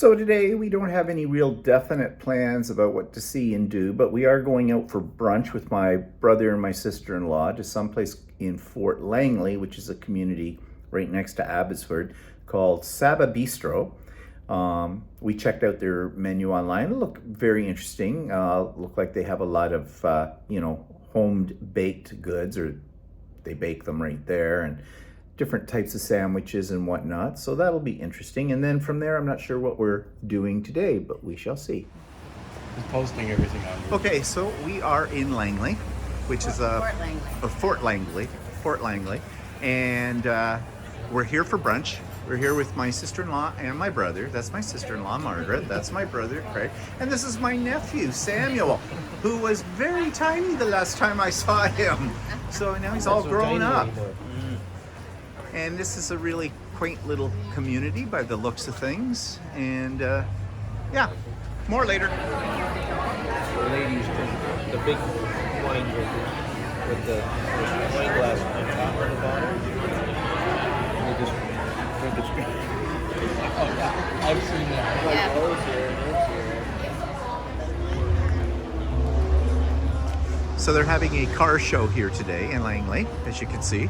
So today we don't have any real definite plans about what to see and do, but we are going out for brunch with my brother and my sister-in-law to someplace in Fort Langley, which is a community right next to Abbotsford called Saba Bistro. We checked out their menu online. It looked very interesting. Looked like they have a lot of, home baked goods, or they bake them right there, and different types of sandwiches and whatnot. So that'll be interesting. And then from there, I'm not sure what we're doing today, but we shall see. Just posting everything on your... Okay, so we are in Langley, which is Fort Langley, and we're here for brunch. We're here with my sister-in-law and my brother. That's my sister-in-law, Margaret. That's my brother, Craig. And this is my nephew, Samuel, who was very tiny the last time I saw him. So now he's all grown up. And this is a really quaint little community by the looks of things. And yeah, more later. The ladies drink the big wine drinkers with the wine glass on top of the bottle. And they just drink it straight. Oh yeah, I've seen that. Yeah. Those here and those here. So they're having a car show here today in Langley, as you can see.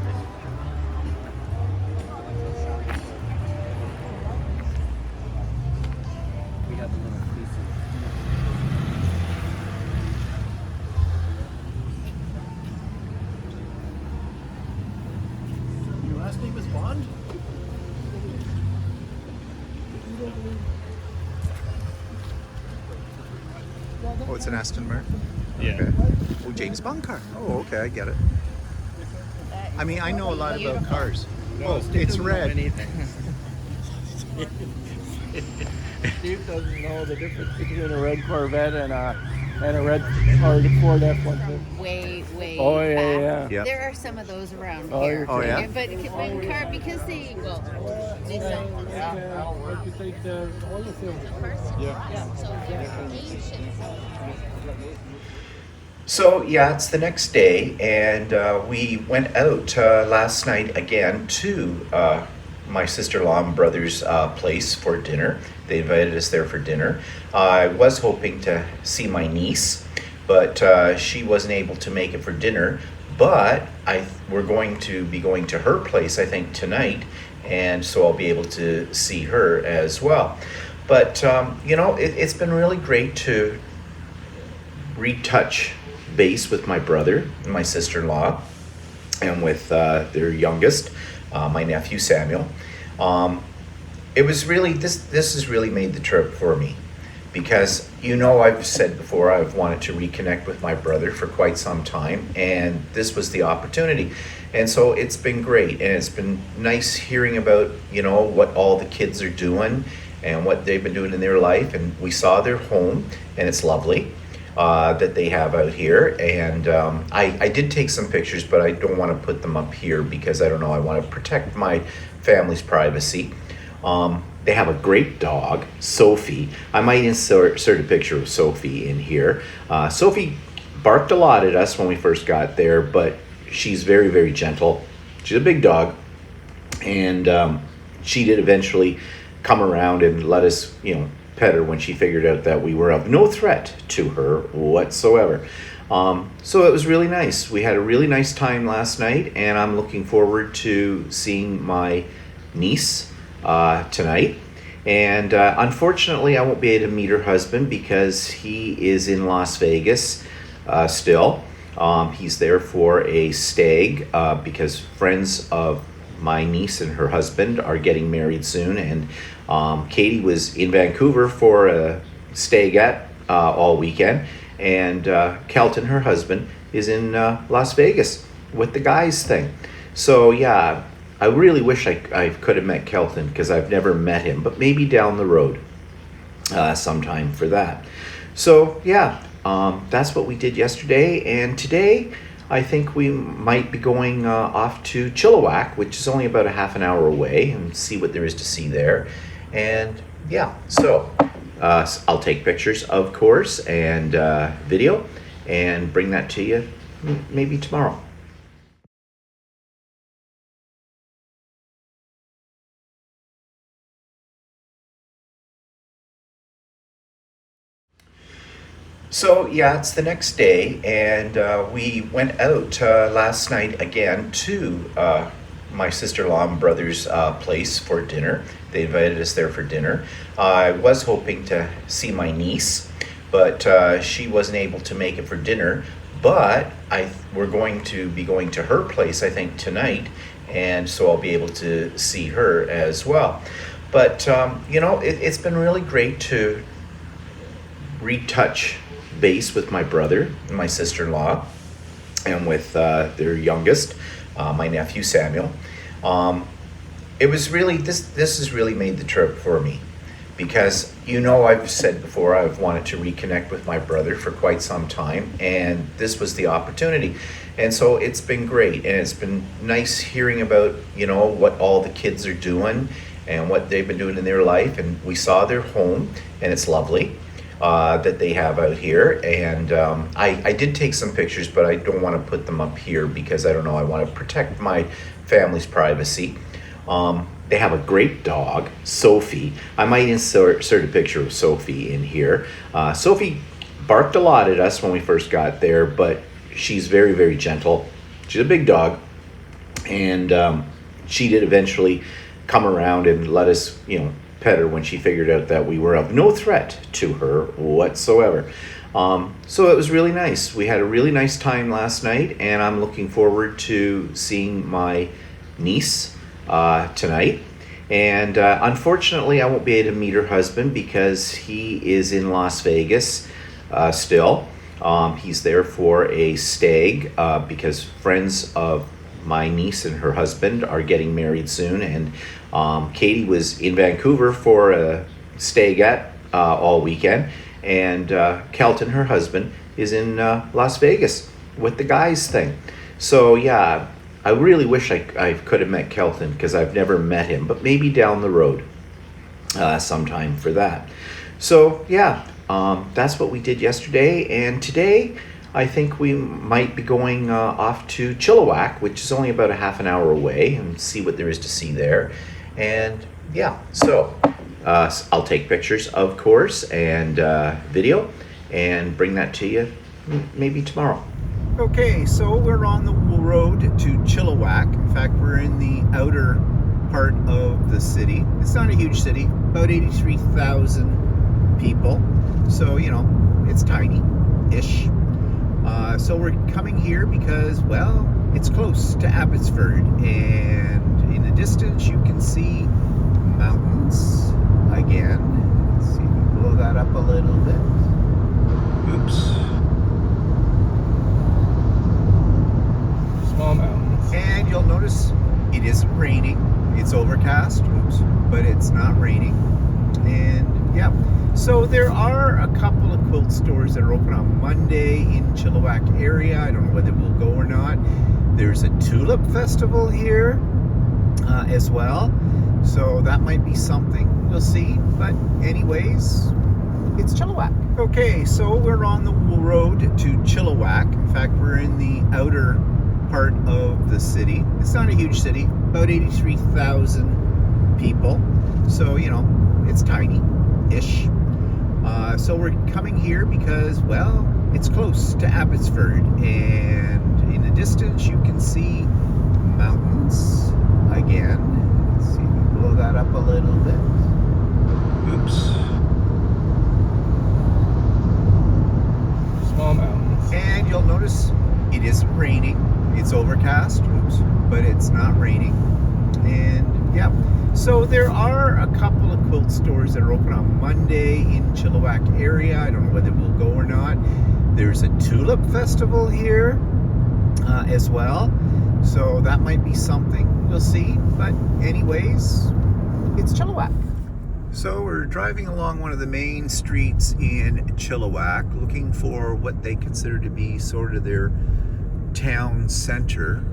Your last name is Bond? Oh, it's an Aston Martin? Yeah. Okay. Oh, James Bond car. Oh, okay, I get it. I mean, I know a lot about cars. Oh, it's red. Steve doesn't know the difference between a red Corvette and a red Ford F-150. Way Oh, yeah, back. yeah. Yep. There are some of those around Oh, here. Oh, yeah? But when car, because they sell Where'd you take the oil filter? Yeah. so they're ancient. So yeah, it's the next day, and we went out last night again to my sister-in-law and brother's place for dinner. They invited us there for dinner. I was hoping to see my niece, but she wasn't able to make it for dinner. But we're going to be going to her place, I think, tonight, and so I'll be able to see her as well. But it's been really great to retouch base with my brother and my sister-in-law, and with their youngest, my nephew Samuel. It was really this has really made the trip for me, because I've said before I've wanted to reconnect with my brother for quite some time, and this was the opportunity. And so it's been great, and it's been nice hearing about what all the kids are doing and what they've been doing in their life. And we saw their home, and it's lovely. That they have out here, and I did take some pictures, but I don't want to put them up here because I don't know, I want to protect my family's privacy. They have a great dog, Sophie. I might insert a picture of Sophie in here. Sophie barked a lot at us when we first got there, but she's very, very gentle. She's a big dog, and she did eventually come around and let us, pet her when she figured out that we were of no threat to her whatsoever. So it was really nice. We had a really nice time last night, and I'm looking forward to seeing my niece tonight. And unfortunately, I won't be able to meet her husband because he is in Las Vegas still. He's there for a stag because friends of my niece and her husband are getting married soon, and Katie was in Vancouver for a stagette all weekend, and Kelton, her husband, is in Las Vegas with the guys thing. So yeah, I really wish I could have met Kelton, because I've never met him, but maybe down the road sometime for that. So yeah, that's what we did yesterday, and today I think we might be going off to Chilliwack, which is only about a half an hour away, and see what there is to see there. And yeah, so I'll take pictures, of course, and video, and bring that to you maybe tomorrow. So yeah, it's the next day, and we went out last night again to my sister-in-law and brother's place for dinner. They invited us there for dinner. I was hoping to see my niece, but she wasn't able to make it for dinner. But we're going to be going to her place, I think, tonight, and so I'll be able to see her as well. But it's been really great to retouch base with my brother and my sister-in-law, and with their youngest, my nephew Samuel. It was really this has really made the trip for me, because I've said before I've wanted to reconnect with my brother for quite some time, and this was the opportunity. And so it's been great, and it's been nice hearing about what all the kids are doing and what they've been doing in their life. And we saw their home, and it's lovely that they have out here. And I did take some pictures, but I don't want to put them up here because I don't know, I want to protect my family's privacy. They have a great dog, Sophie. I might insert a picture of Sophie in here. Sophie barked a lot at us when we first got there, but she's very, very gentle. She's a big dog, and she did eventually come around and let us, pet her when she figured out that we were of no threat to her whatsoever. So it was really nice. We had a really nice time last night, and I'm looking forward to seeing my niece tonight. And unfortunately, I won't be able to meet her husband because he is in Las Vegas still. He's there for a stag because friends of my niece and her husband are getting married soon. And Katie was in Vancouver for a stagette all weekend. And Kelton, her husband, is in Las Vegas with the guys thing. So yeah, I really wish I could have met Kelton, because I've never met him, but maybe down the road sometime for that. So yeah, that's what we did yesterday. And today I think we might be going off to Chilliwack, which is only about a half an hour away, and see what there is to see there. And yeah, so I'll take pictures, of course, and video, and bring that to you maybe tomorrow. Okay, so we're on the road to Chilliwack. In fact, we're in the outer part of the city. It's not a huge city, about 83,000 people. So, it's tiny-ish. So we're coming here because, well, it's close to Abbotsford. And in the distance, you can see mountains again. Let's see if we blow that up a little bit. Oops. Small mountains. And you'll notice it isn't raining. It's overcast, but it's not raining. And yeah, so there are a couple of quilt stores that are open on Monday in Chilliwack area. I don't know whether we'll go or not. There's a tulip festival here as well. So that might be something. We'll see. But anyways, it's Chilliwack. Okay, so we're on the road to Chilliwack. In fact, we're in the outer part of the city. It's not a huge city, about 83,000 people. So, it's tiny-ish. So we're coming here because, well, it's close to Abbotsford. And in the distance, you can see mountains again. Let's see if we blow that up a little bit. Oops. Small mountains. And you'll notice it isn't raining. It's overcast, but it's not raining. And yeah, so there are a couple of quilt stores that are open on Monday in Chilliwack area. I don't know whether we'll go or not. There's a tulip festival here as well. So that might be something. We'll see. But anyways, it's Chilliwack. So we're driving along one of the main streets in Chilliwack, looking for what they consider to be sort of their town center.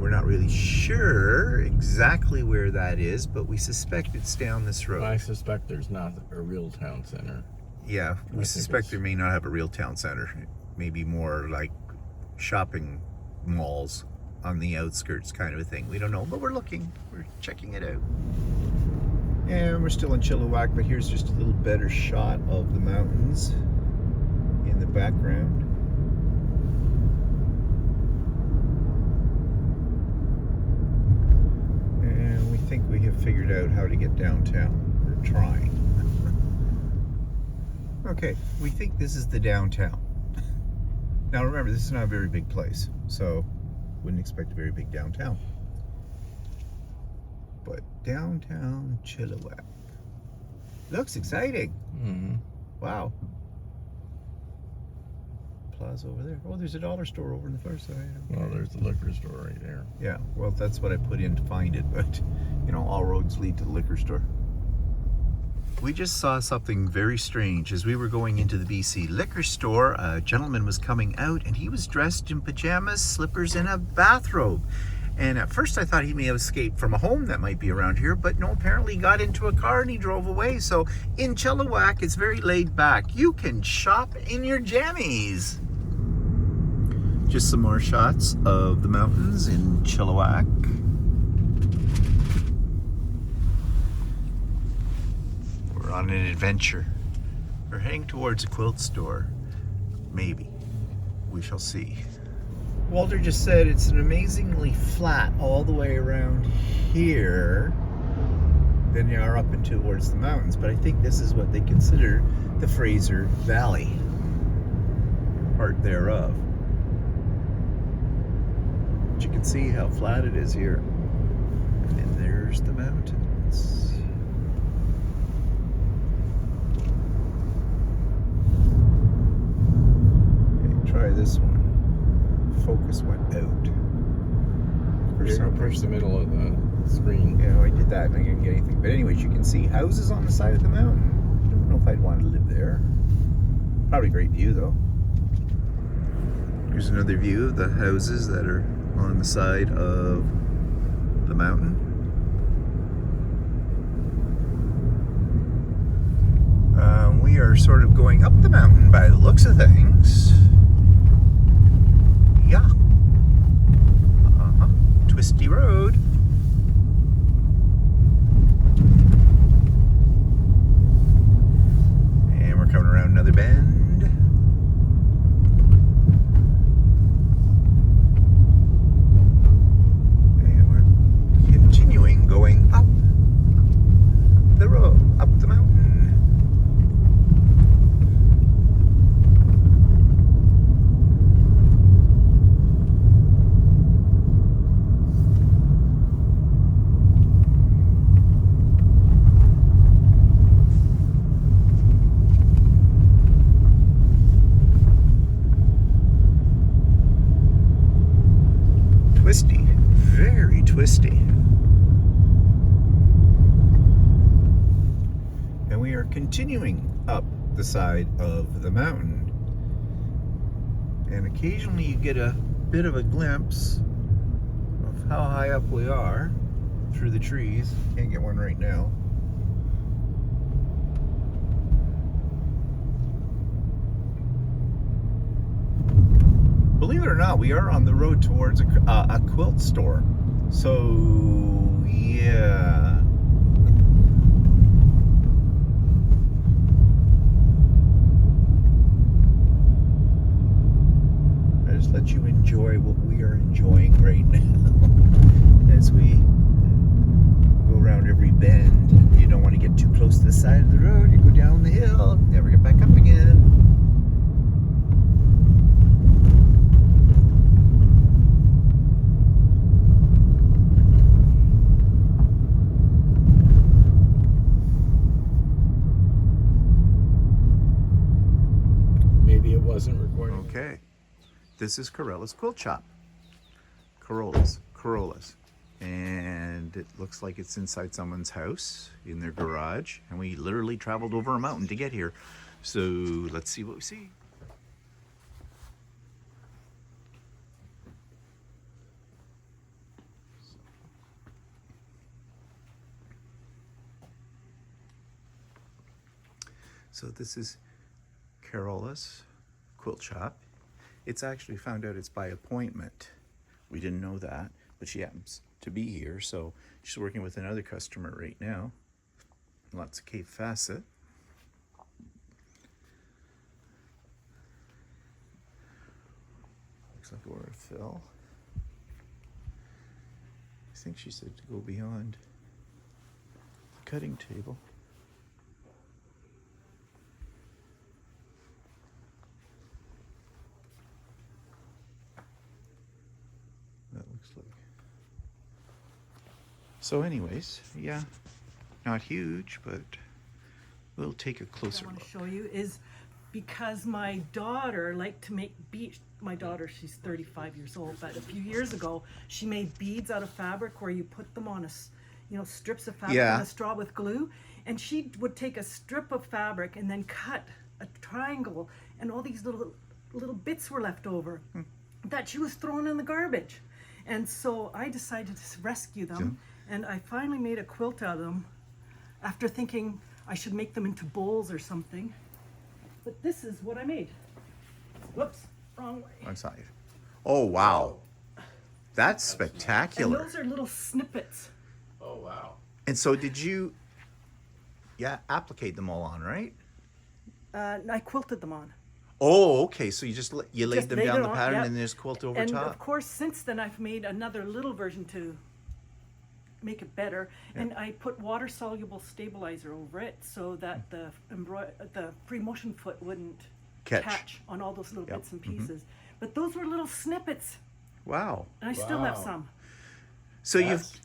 We're not really sure exactly where that is, but we suspect it's down this road. I suspect there's not a real town center. Yeah, we suspect there may not have a real town center. Maybe more like shopping malls on the outskirts kind of a thing. We don't know, but we're looking. We're checking it out. And we're still in Chilliwack, but here's just a little better shot of the mountains. in the background. And we think we have figured out how to get downtown. We're trying. Okay, we think this is the downtown. Now remember, this is not a very big place, so wouldn't expect a very big downtown. But downtown Chilliwack looks exciting. Mm-hmm. Wow. Plaza over there. Oh, there's a dollar store over on the far side. Well, there's the liquor store right there. Yeah, well, that's what I put in to find it, but you know, all roads lead to the liquor store. We just saw something very strange. As we were going into the BC liquor store, a gentleman was coming out and he was dressed in pajamas, slippers, and a bathrobe. And at first I thought he may have escaped from a home that might be around here, but no, apparently he got into a car and he drove away. So in Chilliwack, it's very laid back. You can shop in your jammies. Just some more shots of the mountains in Chilliwack. We're on an adventure. We're heading towards a quilt store. Maybe. We shall see. Walter just said it's an amazingly flat all the way around here. Then you are up and towards the mountains, but I think this is what they consider the Fraser Valley. Part thereof. But you can see how flat it is here. And there's the mountains. Okay, try this one. Focus went out. Push the middle of the screen. Yeah, I did that and I didn't get anything. But anyways, you can see houses on the side of the mountain. I don't know if I'd want to live there. Probably a great view though. Here's another view of the houses that are on the side of the mountain. We are sort of going up the mountain by the looks of things. Yeah. Twisty road. And we're coming around another bend. And we're continuing going up the road, up the mountain. Twisty, very twisty. And we are continuing up the side of the mountain. And occasionally you get a bit of a glimpse of how high up we are through the trees. Can't get one right now. Believe it or not, we are on the road towards a quilt store. So, yeah. I just let you enjoy what we are enjoying right now. As we go around every bend. You don't want to get too close to the side of the road. You go down the hill, never get back up again. Wasn't recording. Okay, this is Corolla's Quilt Shop. Corolla's. And it looks like it's inside someone's house, in their garage. And we literally traveled over a mountain to get here. So let's see what we see. So this is Corolla's Quilt Shop. It's actually found out it's by appointment. We didn't know that, but she happens to be here, so she's working with another customer right now. Lots of Cape Facet. looks like where it fell. I think she said to go beyond the cutting table. That looks like. So anyways, yeah, not huge, but we'll take a closer I want look. to show you is because my daughter liked to make beads. My daughter, she's 35 years old, but a few years ago, she made beads out of fabric where you put them on strips of fabric Yeah. and a straw with glue. And she would take a strip of fabric and then cut a triangle, and all these little bits were left over that she was throwing in the garbage. And so I decided to rescue them, and I finally made a quilt out of them after thinking I should make them into bowls or something. But this is what I made. Whoops, wrong way. One side. Oh wow, that's And spectacular. those are little snippets. Oh, wow. And so did you, applicate them all on, right? I quilted them on. Oh, okay. So you just you laid Just them laid down it the on, pattern yep. and then just quilt over And top. of course, since then I've made another little version to make it better. And I put water-soluble stabilizer over it so that the free motion foot wouldn't Catch. on all those little Yep. bits and pieces. But those were little snippets, Wow. and I still have Wow. some.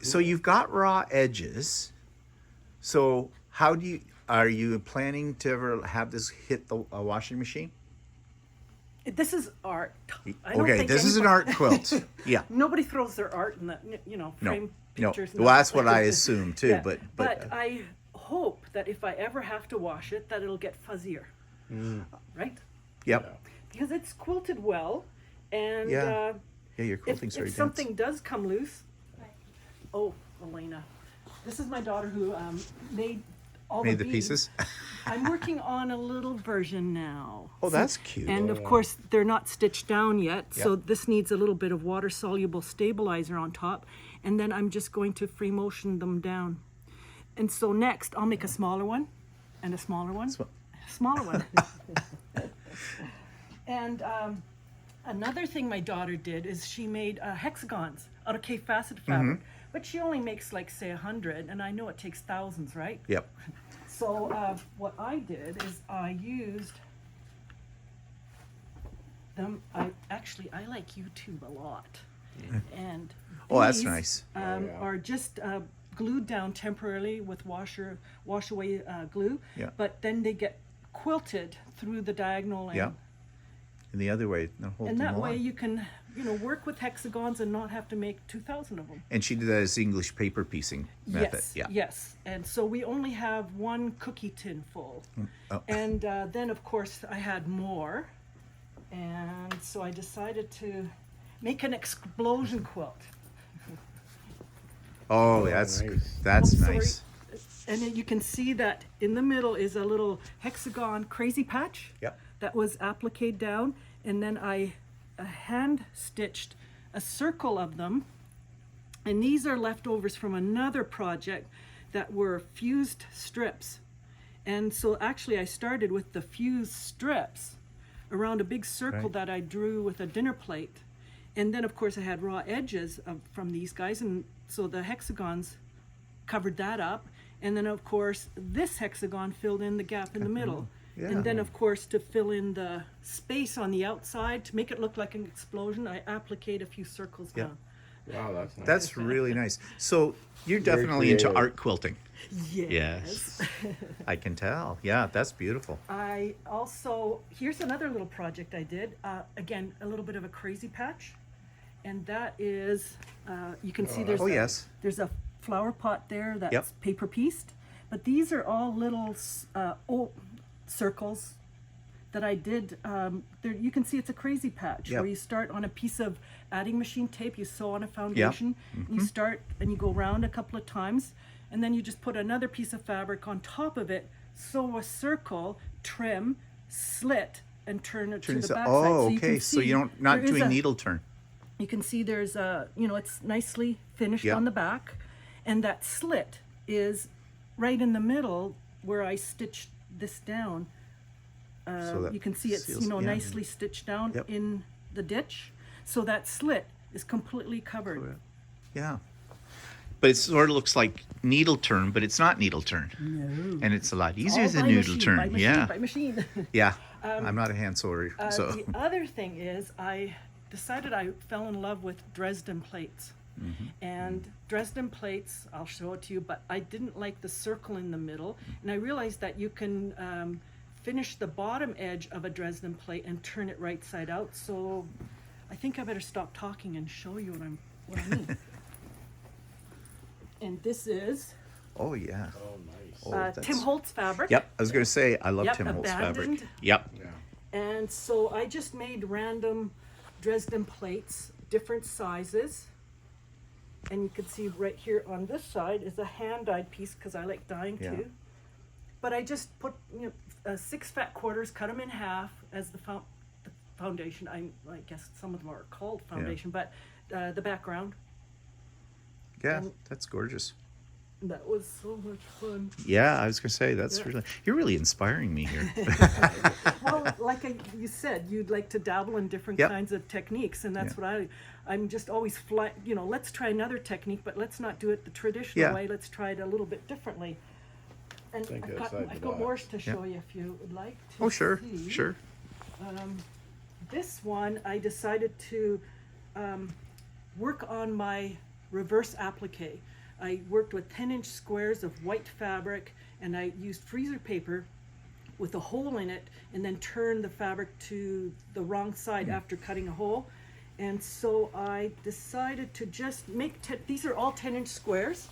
So you've got raw edges. So how are you planning to ever have this hit the washing machine? This is art. I don't Okay, think this is an anybody- art quilt. Yeah. Nobody throws their art in the, frame No. pictures. Well, that's what I assume too. Yeah, But I hope that if I ever have to wash it, that it'll get fuzzier. Right? yep. Because it's quilted well, and Yeah. Yeah, your if, quilting's very if dense. something does come loose, oh, Elena, this is my daughter who made all Made the beads. pieces. I'm working on a little version now. Oh, that's cute. And of course, they're not stitched down yet, so Yep. this needs a little bit of water-soluble stabilizer on top, and then I'm just going to free motion them down. And so next, I'll make a smaller one, and a smaller one, smaller one. And another thing my daughter did is she made hexagons out of K-faceted fabric, but she only makes like say 100, and I know it takes thousands, right? Yep. So what I did is I used them. I like YouTube a lot, and Oh, that's these, nice. Are just glued down temporarily with wash away glue. Yeah. But then they get quilted through the diagonal, and, Yeah. And the other way, no, hold and them that way on. you can work with hexagons and not have to make 2,000 of them. And she did that as English paper piecing method. Yes, Yeah. yes. And so we only have one cookie tin full. Oh. And then, of course, I had more. And so I decided to make an explosion quilt. Oh, nice. that's Oh, sorry. nice. And then you can see that in the middle is a little hexagon crazy patch Yep. that was appliqued down. And then I hand stitched a circle of them. And these are leftovers from another project that were fused strips. And so actually I started with the fused strips around a big circle Right. that I drew with a dinner plate. And then of course I had raw edges from these guys, and so the hexagons covered that up. And then of course this hexagon filled in the gap in the middle. Yeah. And then of course to fill in the space on the outside to make it look like an explosion, I appliqued a few circles Yeah. down. Wow, that's nice. That's really nice. So you're Very definitely into creative. art quilting. Yes. I can tell. Yeah, that's beautiful. I also, here's another little project I did. Again, a little bit of a crazy patch. And that is, you can see there's Oh, yes. there's a flower pot there that's Yep. paper pieced. But these are all little circles that I did. There, you can see it's a crazy patch Yep. where you start on a piece of adding machine tape, you sew on a foundation, Mm-hmm. you start and you go around a couple of times, and then you just put another piece of fabric on top of it, sew a circle, trim, slit, and turn it to the back side. Oh, you okay. can So see you don't not there is doing a- needle turn. You can see there's a, it's nicely finished Yeah. on the back, and that slit is right in the middle where I stitched this down. So that You can see it's seals- yeah. nicely stitched down Yep. in the ditch. So that slit is completely covered. Yeah. But it sort of looks like needle turn, but it's not needle turn. No. And it's a lot easier All than by noodle machine, turn. by machine, Yeah. by machine. Yeah. I'm not a hand sewer, so. The other thing is, I decided I fell in love with Dresden plates. And Dresden plates, I'll show it to you, but I didn't like the circle in the middle. And I realized that you can finish the bottom edge of a Dresden plate and turn it right side out. So I think I better stop talking and show you what I mean. And this is Oh, yeah. Oh, nice. Oh, that's- Tim Holtz fabric. Yep. I was going to say, I love Yep, Tim Holtz fabric. abandoned. Yep. And so I just made random Dresden plates, different sizes. And you can see right here on this side is a hand-dyed piece because I like dyeing Yeah. too. But I just put 6 fat quarters, cut them in half as the foundation. I guess some of them are called foundation, but the background. Yeah, And- that's gorgeous. That was so much fun. Yeah, I was going to say, that's Yeah. really, you're really inspiring me here. Well, like you said, you'd like to dabble in different Yep. kinds of techniques, and that's Yeah. what I'm just always let's try another technique, but let's not do it the traditional Yeah. way. Let's try it a little bit differently. And Think I've got, outside the I've got box. more to show you if you would like to Oh, sure, see. sure. This one, I decided to work on my reverse applique. I worked with 10-inch squares of white fabric, and I used freezer paper with a hole in it, and then turned the fabric to the wrong side after cutting a hole. And so I decided to just make, these are all 10-inch squares.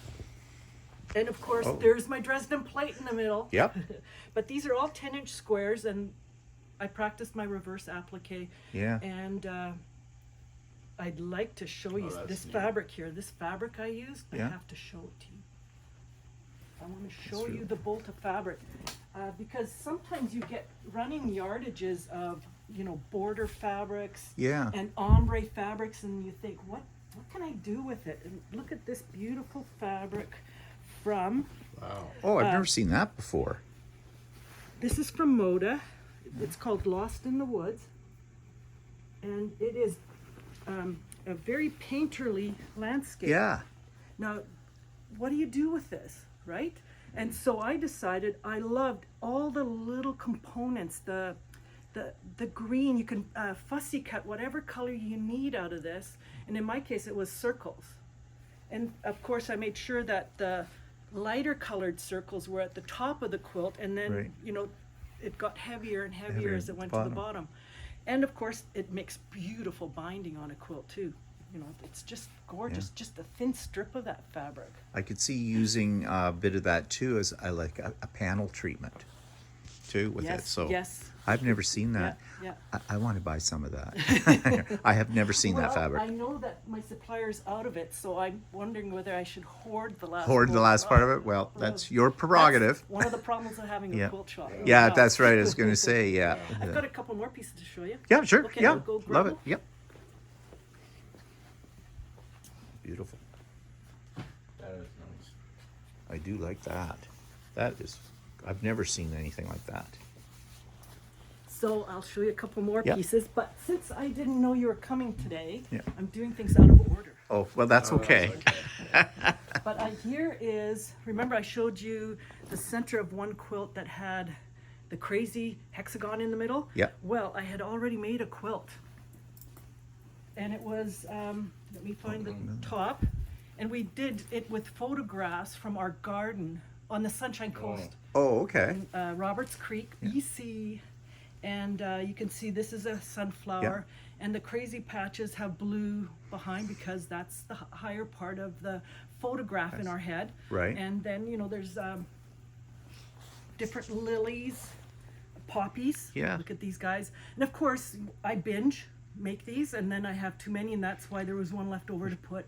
And of course, Oh. there's my Dresden plate in the middle. Yep. But these are all 10-inch squares, and I practiced my reverse applique. Yeah. And I'd like to show you that's this neat. fabric here. This fabric I used, I Yeah. have to show it to you. I want to show really- you the bolt of fabric. Because sometimes you get running yardages of, border fabrics Yeah. and ombre fabrics, and you think, what can I do with it? And look at this beautiful fabric from, Wow. Oh, I've never seen that before. this is from Moda. It's called Lost in the Woods. And it is a very painterly landscape. Yeah. Now, what do you do with this, right? And so I decided I loved all the little components, the green. You can fussy cut whatever color you need out of this. And in my case, it was circles. And of course, I made sure that the lighter colored circles were at the top of the quilt, and then Right. it got heavier and heavier Heavier as it at went the to the bottom. And of course, it makes beautiful binding on a quilt too. It's just gorgeous, just a thin strip of that fabric. I could see using a bit of that too as a panel treatment too with it. So yes. I've never seen that. Yeah. I want to buy some of that. I have never seen that Well, fabric. I know that my supplier's out of it, so I'm wondering whether I should hoard the last Hoard the bolt. last part of it? Well, that's your prerogative. That's one of the problems of having a Yeah. quilt shop. Yeah, Wow. that's right. I was going to say, yeah. I've got a couple more pieces to show you. Yeah, sure. Okay, Yeah, I'll go love grab it. them. Yep. Beautiful. That is nice. I do like that. That is, I've never seen anything like that. So I'll show you a couple more Yeah. pieces, but since I didn't know you were coming today, Yeah. I'm doing things out of order. Oh, well, that's okay. But here is, remember I showed you the center of one quilt that had the crazy hexagon in the middle? Yeah. Well, I had already made a quilt. And it was, let me find the top. And we did it with photographs from our garden on the Sunshine Coast, Oh, okay. Roberts Creek, BC. And you can see this is a sunflower. And the crazy patches have blue behind because that's the higher part of the photograph in our head. Right. And then, there's different lilies, poppies. Yeah. Look at these guys. And of course, I binge make these, and then I have too many, and that's why there was one left over to put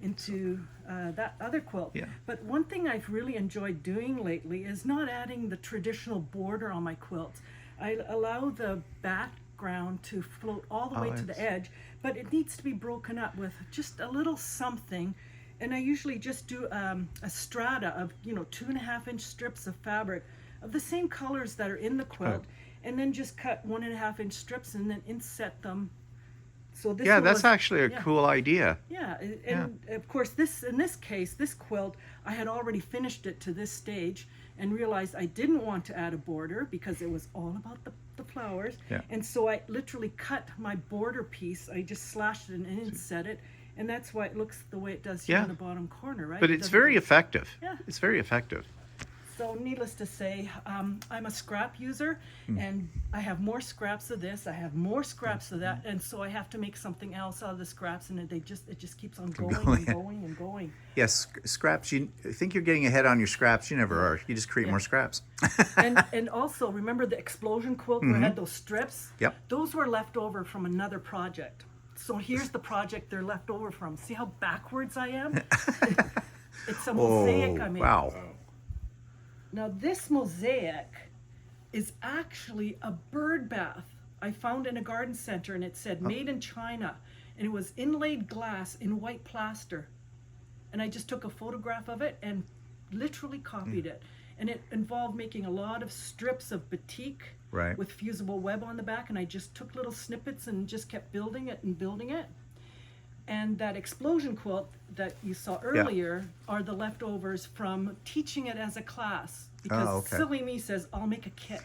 into that other quilt. Yeah. But one thing I've really enjoyed doing lately is not adding the traditional border on my quilts. I allow the background to float all the way to the nice. edge, but it needs to be broken up with just a little something. And I usually just do a strata of 2.5-inch strips of fabric of the same colors that are in the quilt, and then just cut 1.5-inch strips and then inset them So this Yeah, one that's was- actually a yeah. cool idea. Yeah, and of course, in this case, this quilt, I had already finished it to this stage and realized I didn't want to add a border because it was all about the flowers. Yeah. And so I literally cut my border piece. I just slashed it and inset it, and that's why it looks the way it does here Yeah. in the bottom corner, right? But It it's doesn't- very effective. Yeah. It's very effective. So needless to say, I'm a scrap user, Hmm. and I have more scraps of this. I have more scraps of that, and so I have to make something else out of the scraps, and it just keeps on going and going and going. Yes, scraps. You think you're getting ahead on your scraps. You never are. You just create more scraps. And also remember the explosion quilt where it had those strips? Yep. Those were left over from another project. So here's the project they're left over from. See how backwards I am? It's a mosaic I made. Wow. Now this mosaic is actually a bird bath I found in a garden center, and it said made in China, and it was inlaid glass in white plaster. And I just took a photograph of it and literally copied it. And it involved making a lot of strips of batik Right. with fusible web on the back, and I just took little snippets and just kept building it and building it. And that explosion quilt that you saw earlier are the leftovers from teaching it as a class. Because okay. silly me says, I'll make a kit.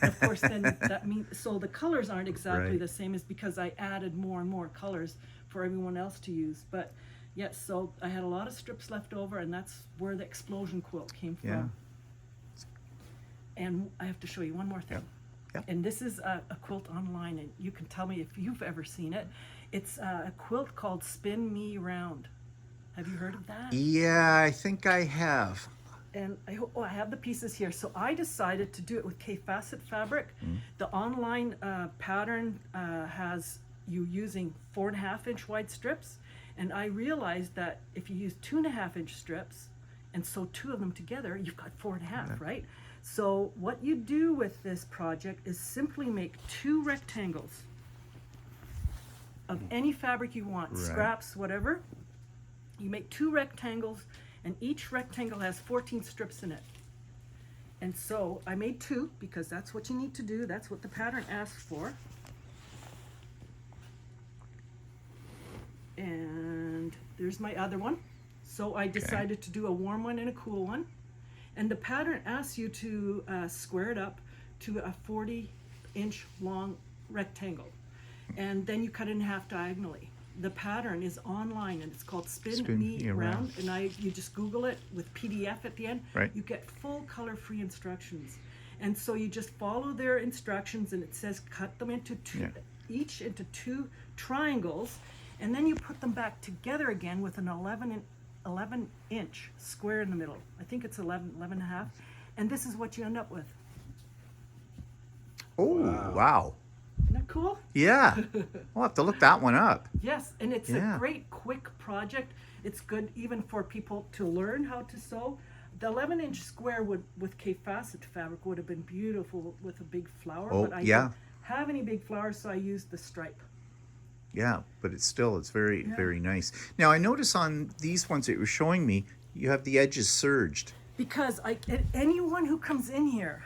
Of course, then that means, so the colors aren't exactly Right. the same, is because I added more and more colors for everyone else to use. But yes, so I had a lot of strips left over, and that's where the explosion quilt came from. Yeah. And I have to show you one more thing. Yeah. And this is a quilt online, and you can tell me if you've ever seen it. It's a quilt called Spin Me Round. Have you heard of that? Yeah, I think I have. And I have the pieces here. So I decided to do it with K-Facet fabric. The online pattern has you using 4.5-inch wide strips. And I realized that if you use 2.5-inch strips and sew 2 of them together, you've got 4.5, right? So what you do with this project is simply make 2 rectangles of any fabric you want, Right. scraps, whatever. You make 2 rectangles, and each rectangle has 14 strips in it. And so I made 2 because that's what you need to do. That's what the pattern asks for. And there's my other one. So I decided to do a warm one and a cool one. And the pattern asks you to square it up to a 40-inch long rectangle. And then you cut it in half diagonally. The pattern is online, and it's called Spin Me Round. And you just Google it with PDF at the end. Right. You get full color-free instructions. And so you just follow their instructions, and it says cut them into each into 2 triangles, and then you put them back together again with an 11-inch square in the middle. I think it's 11 and a half. And this is what you end up with. Oh, wow. Isn't that cool? Yeah. I'll have to look that one up. Yes, and it's Yeah. a great quick project. It's good even for people to learn how to sew. The 11-inch square with K-Facet fabric would have been beautiful with a big flower, Oh, but I yeah. didn't have any big flowers, so I used the stripe. Yeah, but it's very, Yeah. very nice. Now, I notice on these ones that you were showing me, you have the edges serged. Because anyone who comes in here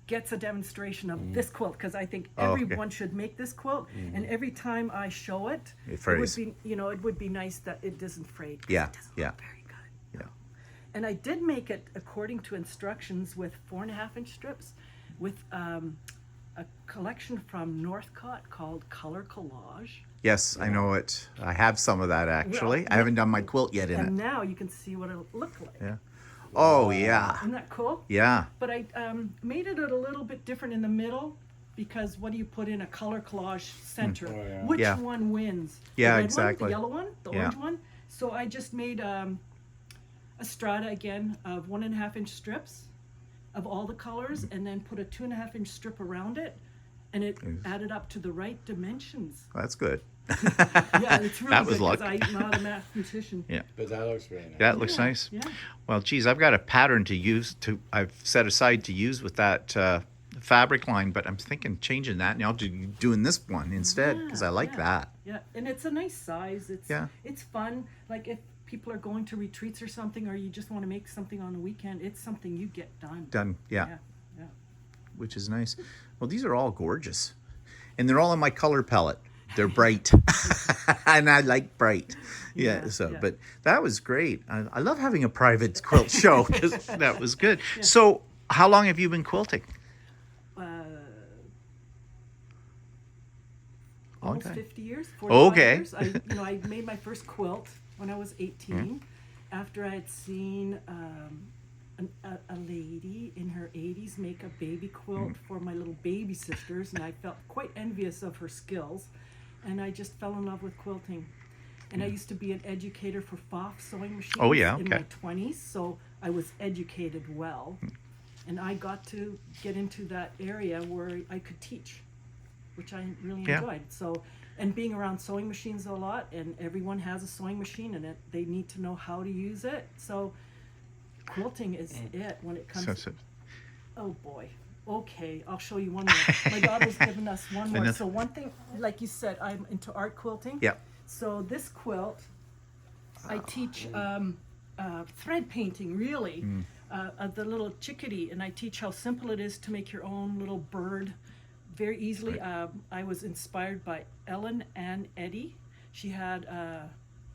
gets a demonstration of this quilt, because I think Oh, okay. everyone should make this quilt, and every time I show it, It would frays. be, it would be nice that it doesn't fray. 'Cause Yeah, it doesn't yeah. look very good. Yeah. And I did make it according to instructions with 4.5-inch strips, with a collection from Northcott called Color Collage. Yes, I know it. I have some of that actually. Well, I haven't done my quilt yet in And it. now you can see what it'll look like. Yeah. Oh, yeah. Isn't that cool? Yeah. But I made it a little bit different in the middle, because what do you put in a color collage center? yeah. Which Yeah. one wins? Yeah, the red exactly. one, the yellow one, the Yeah. orange one? So I just made a strata again of 1.5-inch strips of all the colors, and then put a 2.5-inch strip around it, and it added up to the right dimensions. That's good. Yeah, it's really That was good luck. because I'm not a mathematician. Yeah. But that looks very nice. That looks Yeah, nice. yeah. Well, geez, I've got a pattern to use I've set aside to use with that fabric line, but I'm thinking changing that now to doing this one instead, because I like Yeah, that. Yeah, and it's a nice size. Yeah. It's fun. Like if people are going to retreats or something, or you just want to make something on the weekend, it's something you get done. Done. Yeah. Yeah. Which is nice. Well, these are all gorgeous. And they're all in my color palette. they're bright, and I like bright. Yeah. Yeah, So, yeah. but that was great. I love having a private quilt show 'cause that was good. So, how long have you been quilting? Long Almost time. 50 years, 45 Okay. years. I made my first quilt when I was 18 after I had seen a lady in her 80s make a baby quilt for my little baby sisters, and I felt quite envious of her skills, and I just fell in love with quilting. And I used to be an educator for Pfaff sewing machines Oh, yeah, in okay. my 20s, so I was educated well. And I got to get into that area where I could teach, which I really Yeah. enjoyed. So, and being around sewing machines a lot, and everyone has a sewing machine, and they need to know how to use it. So, quilting is it when it comes. So, Oh boy. Okay, I'll show you one more. My daughter's given us one more. Another- So one thing, like you said, I'm into art quilting. yeah. So this quilt, I teach thread painting, really, of the little chickadee, and I teach how simple it is to make your own little bird very easily. I was inspired by Ellen Ann Eddy. She had a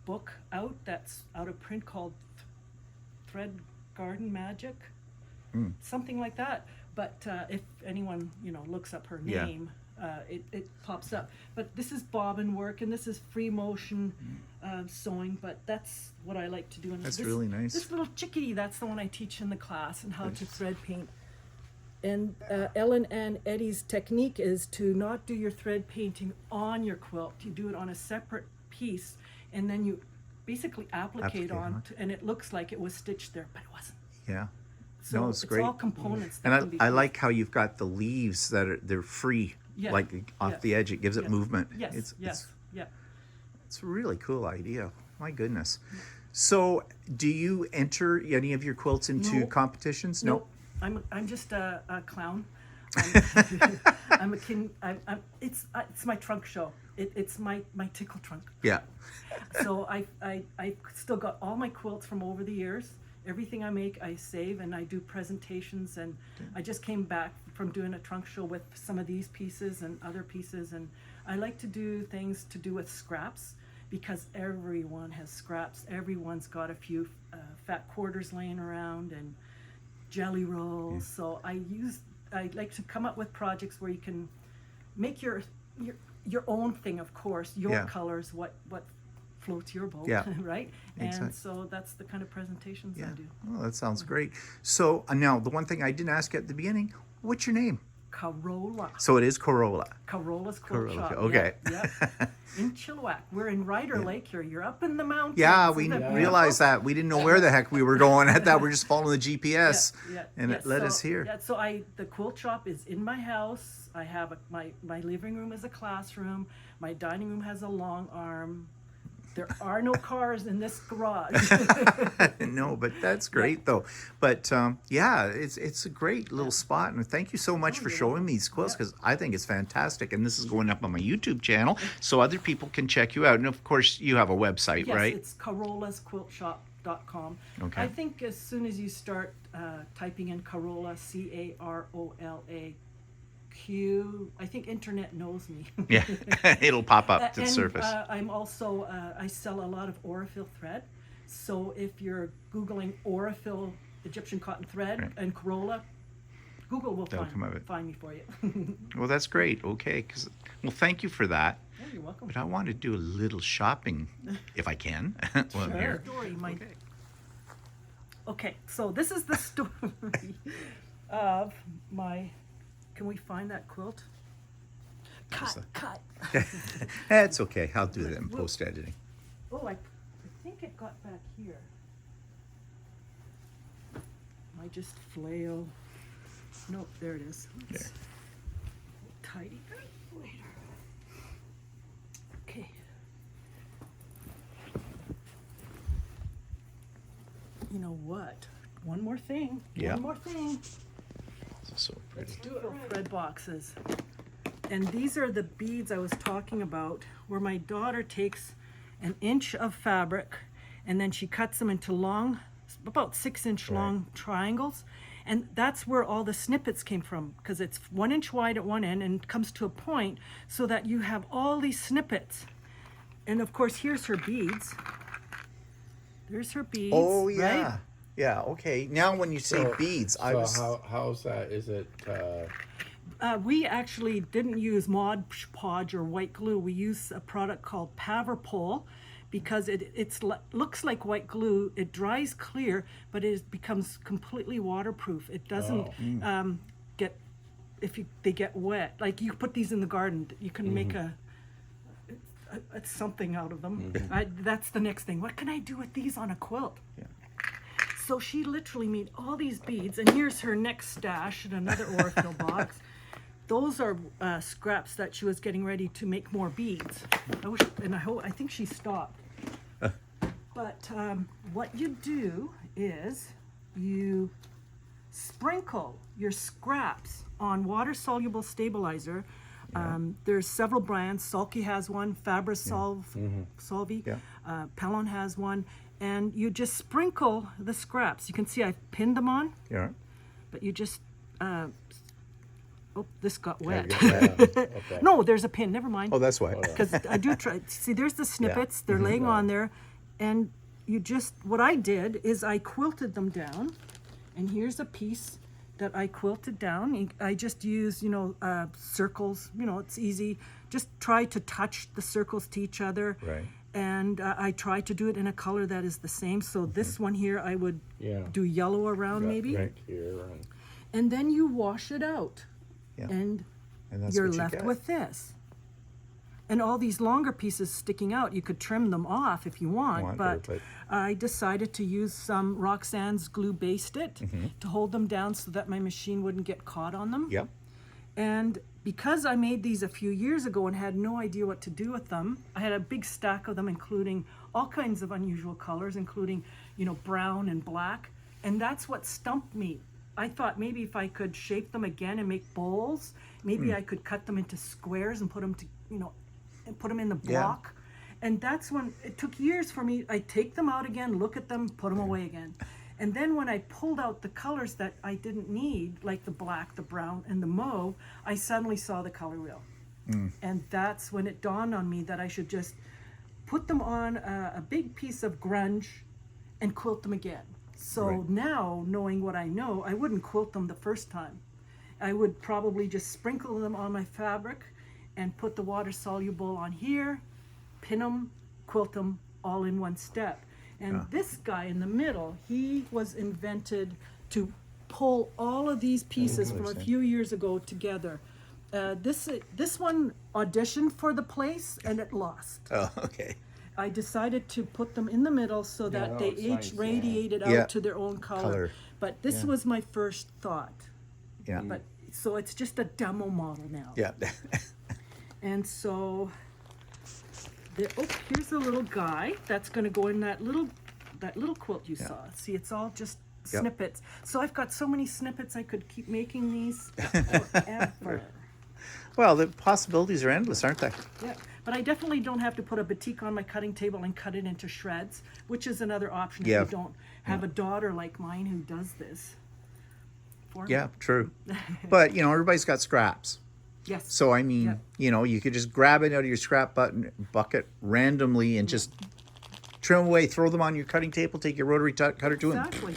book out that's out of print called Thread Garden Magic, something like that. But if anyone looks up her Yeah. name, it pops up. But this is bobbin work, and this is free motion sewing. But that's what I like to do. And That's this, really nice. This little chickadee, that's the one I teach in the class, and how to thread paint. And Ellen Ann Eddy's technique is to not do your thread painting on your quilt. You do it on a separate piece, and then you basically Applicate applicate on, on. and it looks like it was stitched there, but it wasn't. Yeah. So No, it's great. all components. That And can be I used. like how you've got the leaves they're free, Yeah, like off yeah, the edge. It gives it yeah. movement. Yes, yes, yeah. It's a really cool idea. My goodness. So, do you enter any of your quilts into No. competitions? Nope. I'm just a clown. I'm a king. It's my trunk show. It's my tickle trunk. Yeah. So I still got all my quilts from over the years. Everything I make, I save, and I do presentations. And I just came back from doing a trunk show with some of these pieces and other pieces. And I like to do things to do with scraps, because everyone has scraps. Everyone's got a few fat quarters laying around and jelly rolls. So I like to come up with projects where you can make your own thing, of course, your Yeah. colors, what floats your boat, Yeah. right? Exactly. And so that's the kind of presentations I do. Oh, that sounds great. So, now the one thing I didn't ask at the beginning, what's your name? Corolla. So it is Corolla. Corolla's Quilt Corolla, Shop. okay. Yep. In Chilliwack. We're in Ryder Lake here. You're up in the mountains. Yeah, we Isn't it realized beautiful? that. We didn't know where the heck we were going at that. We're just following the GPS, and yeah. it led So- us here. Yeah, so the quilt shop is in my house. I have my living room is a classroom. My dining room has a long arm. There are no cars in this garage. No, but that's great though. But yeah, it's a great little spot, and thank you so much for you're showing welcome. me these quilts, Yeah. because I think it's fantastic, and this is going up on my YouTube channel, so other people can check you out. And of course, you have a website, Yes, right? it's corollasquiltshop.com. Okay. I think as soon as you start typing in Corolla, CAROLAQ, I think internet knows me. Yeah, it'll pop up to the And, surface. I'm also, I sell a lot of Aurifil thread. So if you're Googling Aurifil Egyptian cotton thread Right. and Corolla, Google will That'll come up. find me for you. Well, that's great. Okay, well, thank you for that. Oh, you're welcome. But I want to do a little shopping, if I can, while I'm here. Story, okay, so this is the story of my. Can we find that quilt? Cut. That's okay. I'll do that in post editing. Oh, I think it got back here. I just flail. Nope, there it is. Let's tidy that later. Okay. You know what? One more thing. Yeah. One more thing. So pretty. Beautiful thread boxes. And these are the beads I was talking about, where my daughter takes an inch of fabric and then she cuts them into long, about 6-inch long triangles, And that's where all the snippets came from, because it's 1 inch wide at one end and comes to a point so that you have all these snippets. And of course, here's her beads. There's her beads. Oh yeah, right? yeah. Okay. Now when you say beads, I was. how's that? Is it We actually didn't use Mod Podge or white glue. We use a product called Paverpol, because looks like white glue. It dries clear, but it becomes completely waterproof. It doesn't get, they get wet. Like, you put these in the garden, you can make a something out of them. That's the next thing. What can I do with these on a quilt? Yeah. So she literally made all these beads, and here's her next stash in another Ortho box. Those are scraps that she was getting ready to make more beads. I think she stopped. But what you do is you sprinkle your scraps on water-soluble stabilizer. There's several brands. Sulky has one, Solvi, Pellon has one, and you just sprinkle the scraps. You can see I've pinned them on, Yeah. but you just this got wet. okay. No, there's a pin. Never mind. Oh, that's why. Because I do try. See, there's the snippets. They're laying on there, and you just. What I did is I quilted them down, and here's a piece that I quilted down. I just use, circles. It's easy. Just try to touch the circles to each other. Right. And I try to do it in a color that is the same. So this one here, I would do yellow around maybe. right here? And then you wash it out. Yeah. And And you're what you left get. with this. And all these longer pieces sticking out, you could trim them off if you want, but I decided to use some Roxanne's glue based it to hold them down so that my machine wouldn't get caught on them. Yep. And because I made these a few years ago and had no idea what to do with them, I had a big stack of them, including all kinds of unusual colors, including, brown and black. And that's what stumped me. I thought maybe if I could shape them again and make bowls, maybe I could cut them into squares and put them and put them in the block. And that's when it took years for me. I take them out again, look at them, put them away again. And then when I pulled out the colors that I didn't need, like the black, the brown, and the mauve, I suddenly saw the color wheel. And that's when it dawned on me that I should just put them on a big piece of grunge and quilt them again. So now, knowing what I know, I wouldn't quilt them the first time. I would probably just sprinkle them on my fabric and put the water soluble on here, pin them, quilt them all in one step. And this guy in the middle, he was invented to pull all of these pieces from a few years ago together. This one auditioned for the place and it lost. Oh, okay. I decided to put them in the middle so that they it's each nice, radiated Yeah. out to their own color. But this was my first thought. Yeah. But so it's just a demo model now. Yeah. And so, here's a little guy that's going to go in that little quilt you saw. See, it's all just snippets. So I've got so many snippets I could keep making these forever. Well, the possibilities are endless, aren't they? Yeah, but I definitely don't have to put a batik on my cutting table and cut it into shreds, which is another option Yeah. if you don't have a daughter like mine who does this for me. Yeah, true. But, everybody's got scraps. Yes. So, I mean, you could just grab it out of your scrap bucket randomly and just trim away, throw them on your cutting table, take your rotary cutter to them Exactly.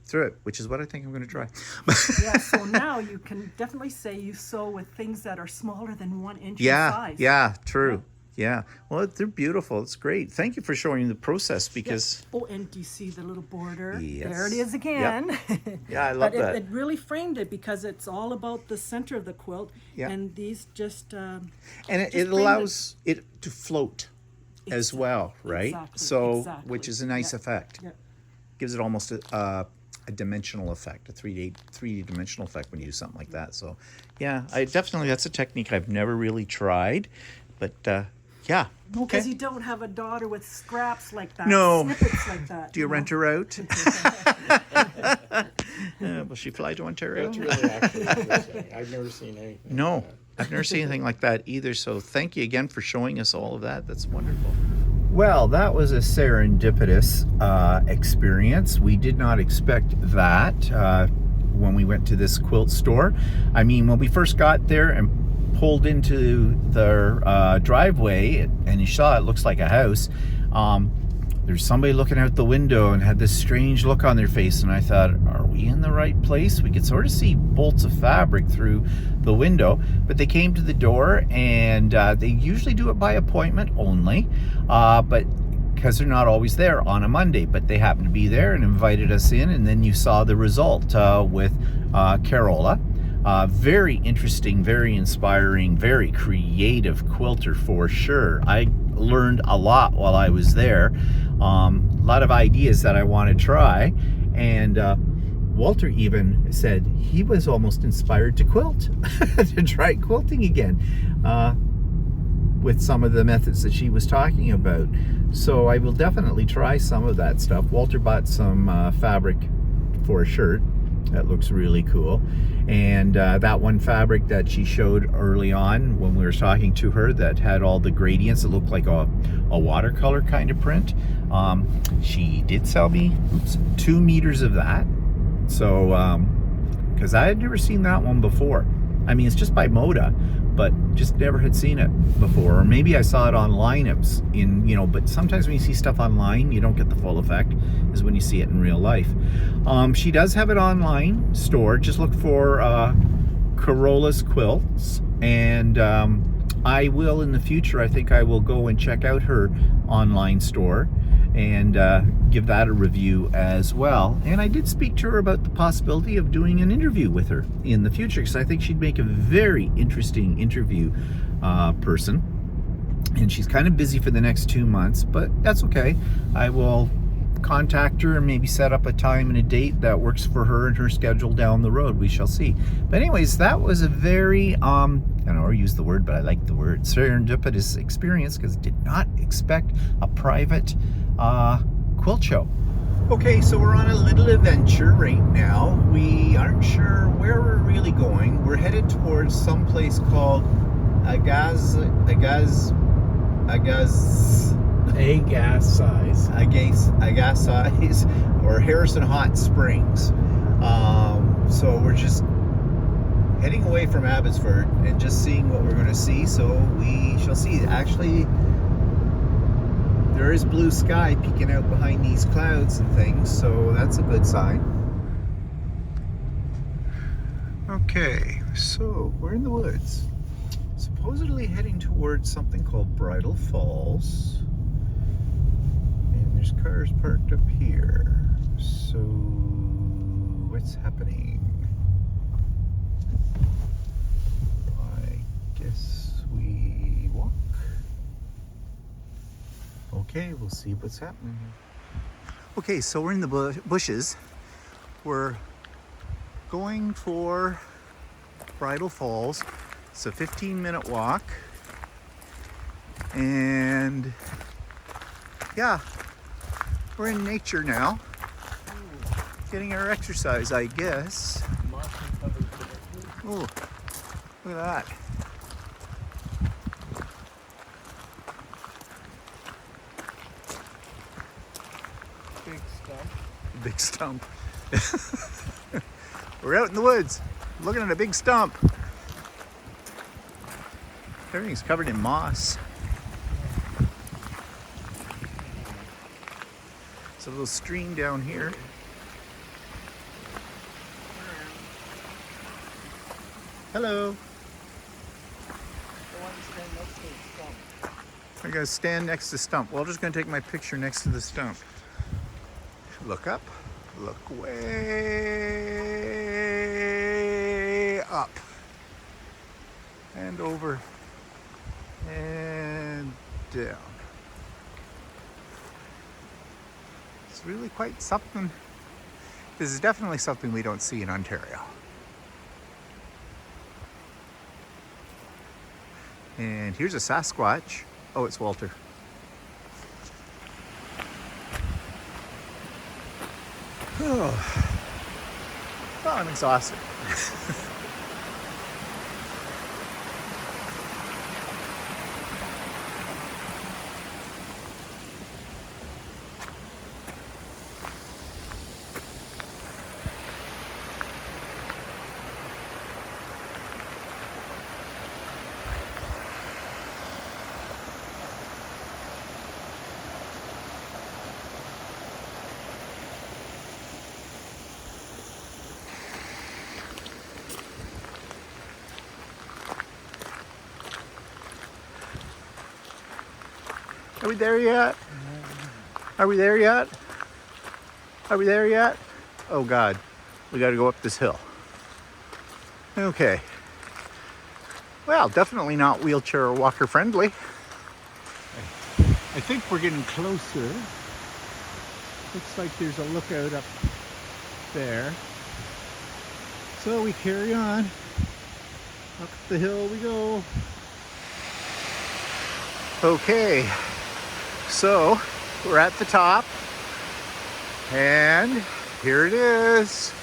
through it, which is what I think I'm going to try. Yeah, so now you can definitely say you sew with things that are smaller than 1 inch in Yeah, size. yeah, true. Yeah. Well, they're beautiful. It's great. Thank you for showing the process because, Oh, and do you see the little border? Yes. There it is again. yeah, I love But that. it really framed it because it's all about the center of the quilt. Yeah. And these just... and it framed allows it to float as well, right? Exactly, So, exactly. which is a nice Yeah. effect. Yeah. Gives it almost a dimensional effect, a 3D dimensional effect when you do something like that. So, yeah, that's a technique I've never really tried, but yeah, Because okay. you don't have a daughter with scraps like that. No. Snippets like that. Do you know? rent her out? Will she fly to Ontario? That's really actually interesting. I've never seen anything. No, like that. I've never seen anything like that either. So thank you again for showing us all of that. That's wonderful. Well, that was a serendipitous experience. We did not expect that. when we went to this quilt store. I mean, when we first got there and pulled into their driveway and you saw it looks like a house, there's somebody looking out the window and had this strange look on their face, and I thought, are we in the right place? We could sort of see bolts of fabric through the window, but they came to the door, and they usually do it by appointment only, but because they're not always there on a Monday, but they happened to be there and invited us in, and then you saw the result with Carola. Very interesting, very inspiring, very creative quilter for sure. I learned a lot while I was there. A lot of ideas that I want to try, and Walter even said he was almost inspired to quilt, to try quilting again, with some of the methods that she was talking about. So I will definitely try some of that stuff. Walter bought some fabric for a shirt that looks really cool, and that one fabric that she showed early on when we were talking to her that had all the gradients that looked like a watercolor kind of print, she did sell me 2 meters of that. So because I had never seen that one before. I mean, it's just by Moda, but just never had seen it before. Or maybe I saw it online. It was in, you know, but sometimes when you see stuff online, you don't get the full effect is when you see it in real life. She does have it online store. Just look for Carola's Quilts, and I will in the future, I think I will go and check out her online store and give that a review as well. And I did speak to her about the possibility of doing an interview with her in the future, because I think she'd make a very interesting interview person. And she's kind of busy for the next 2 months, but that's okay. I will contact her and maybe set up a time and a date that works for her and her schedule down the road. We shall see. But anyways, that was a very I don't know, or use the word, but I like the word, serendipitous experience, because I did not expect a private quilt show. Okay, so we're on a little adventure right now. We aren't sure where we're really going. We're headed towards some place called Agassiz, or Harrison Hot Springs. So we're just heading away from Abbotsford and just seeing what we're going to see. So we shall see. Actually, there is blue sky peeking out behind these clouds and things, so that's a good sign. Okay, so we're in the woods, supposedly heading towards something called Bridal Falls, and there's cars parked up here. So what's happening? I guess we walk. Okay, we'll see what's happening here. Okay, so we're in the bushes. We're going for Bridal Falls. It's a 15-minute walk. And yeah, we're in nature now. Getting our exercise, I guess. Oh, look at that. Big stump. We're out in the woods looking at a big stump. Everything's covered in moss. There's a little stream down here. Hello. I gotta stand next to the stump. Well, I'm just gonna take my picture next to the stump. Look up, look way up, and over, and down. It's really quite something. This is definitely something we don't see in Ontario. And here's a Sasquatch. Oh, it's Walter. Oh, I'm exhausted. we there yet? Are we there yet? Are we there yet? Oh God, we got to go up this hill. Okay. Well, definitely not wheelchair or walker friendly. I think we're getting closer. Looks like there's a lookout up there. So we carry on. Up the hill we go. Okay, so we're at the top, and here it is.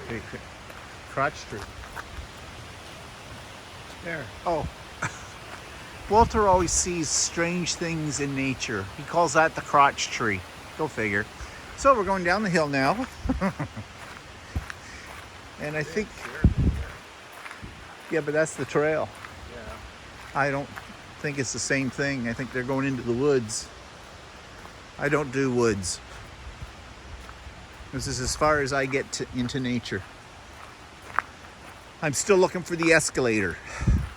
Okay, crotch tree. There. Oh. Walter always sees strange things in nature. He calls that the crotch tree. Go figure. So we're going down the hill now. And I think, yeah, but that's the trail. Yeah. I don't think it's the same thing. I think they're going into the woods. I don't do woods. This is as far as I get into nature. I'm still looking for the escalator.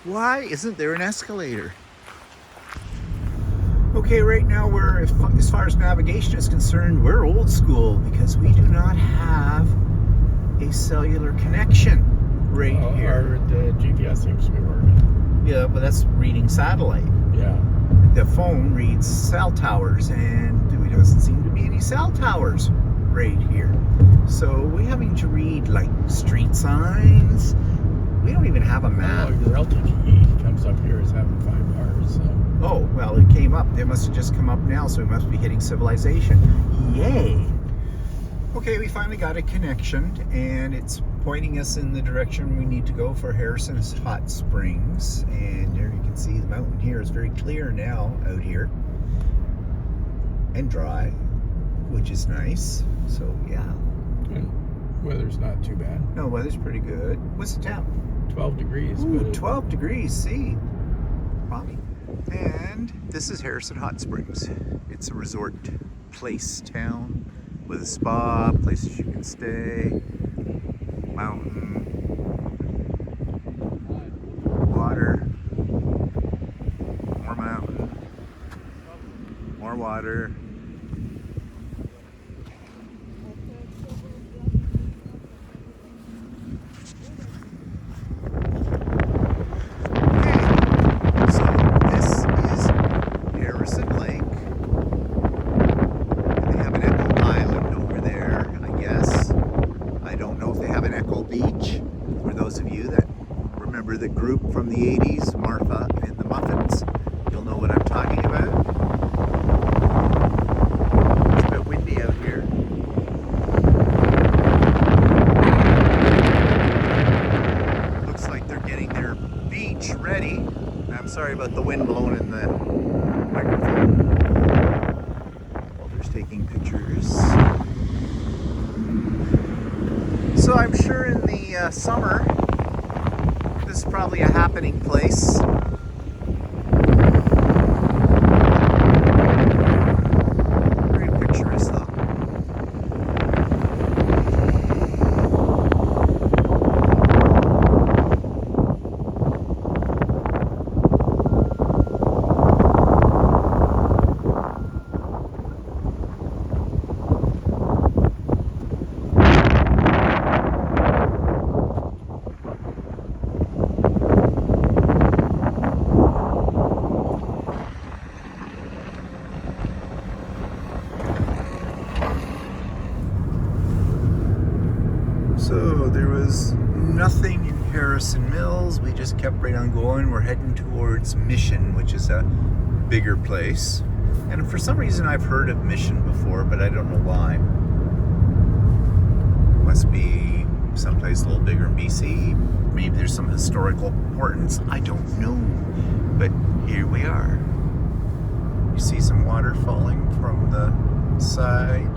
Why isn't there an escalator? Okay, right now we're, as far as navigation is concerned, we're old school because we do not have a cellular connection right here. The GPS seems to be working. Yeah, but that's reading satellite. Yeah. The phone reads cell towers, and there doesn't seem to be any cell towers right here. So we're having to read like street signs. We don't even have a map. Oh, your LTE comes up here as having 5 bars. So. Oh, well, it came up. They must have just come up now, so we must be hitting civilization. Yay! Okay, we finally got a connection, and it's pointing us in the direction we need to go for Harrison's Hot Springs. And there you can see the mountain here is very clear now out here. And dry, which is nice. So, yeah. And weather's not too bad. No, weather's pretty good. What's the temp? 12 degrees. Ooh, but 12 degrees, see. Mommy. And this is Harrison Hot Springs. It's a resort place town with a spa, places you can stay, mountain, water, more mountain, more water. The group from the 80s, Martha and the Muffins. You'll know what I'm talking about. It's a bit windy out here. Looks like they're getting their beach ready. I'm sorry about the wind blowing in the microphone. Walter's taking pictures. So I'm sure in the summer, this is probably a happening place. Very picturesque though. So there was nothing in Harrison Mills. We just kept right on going. We're heading towards Mission, which is a bigger place. And for some reason I've heard of Mission before, but I don't know why. Must be someplace a little bigger in BC. Maybe there's some historical importance. I don't know. But here we are. You see some water falling from the side.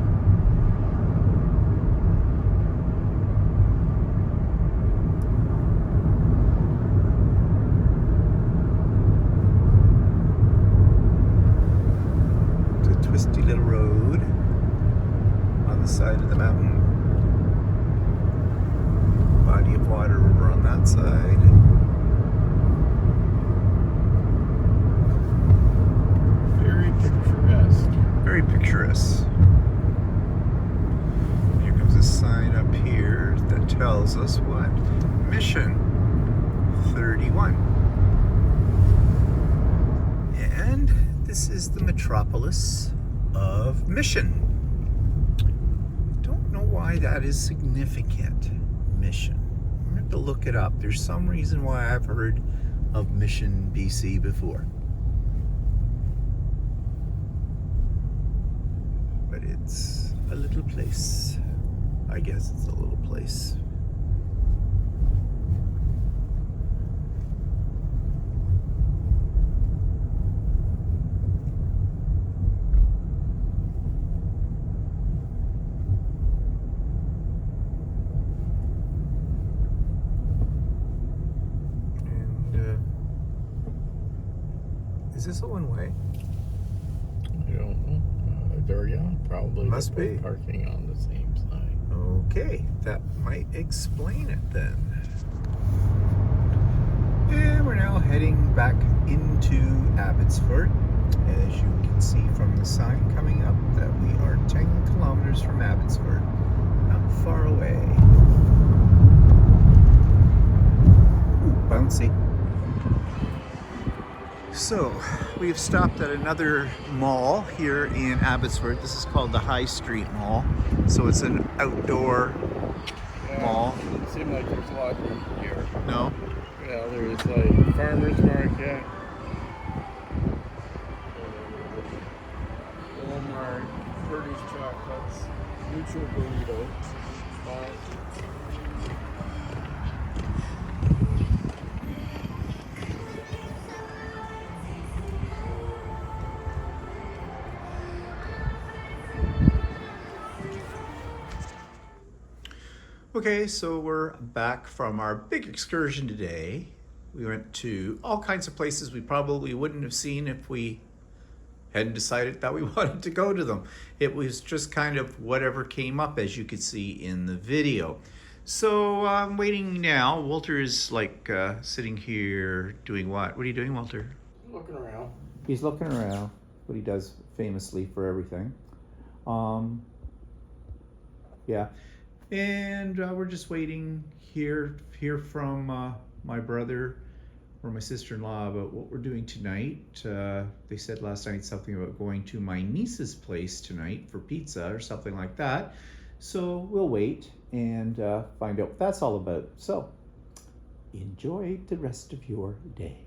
Twisty little road on the side of the mountain. Body of water over on that side. very picturesque. Very picturesque. Here comes a sign up here that tells us what? Mission 31. And this is the metropolis of Mission. Don't know why that is significant. Mission. I'm gonna have to look it up. There's some reason why I've heard of Mission, BC before. But it's a little place. I guess it's a little place. Is this a one-way? I don't know. There, yeah, probably. Must they're both be. parking on the same side. Okay, that might explain it then. And we're now heading back into Abbotsford. As you can see from the sign coming up that we are 10 kilometers from Abbotsford. Not far away. Ooh, bouncy. So, we have stopped at another mall here in Abbotsford. This is called the High Street Mall. So it's an outdoor mall. It seems like there's a lot here. No? Yeah, there's like farmers market, Walmart, Curdy's Chocolates, Mutual Burrito. Okay, so we're back from our big excursion today. We went to all kinds of places we probably wouldn't have seen if we hadn't decided that we wanted to go to them. It was just kind of whatever came up, as you could see in the video. So I'm waiting now. Walter is like sitting here doing what? What are you doing, Walter? Looking around. He's looking around, what he does famously for everything. Yeah. And we're just waiting hear from my brother or my sister-in-law about what we're doing tonight. They said last night something about going to my niece's place tonight for pizza or something like that. So we'll wait and find out what that's all about. So enjoy the rest of your day.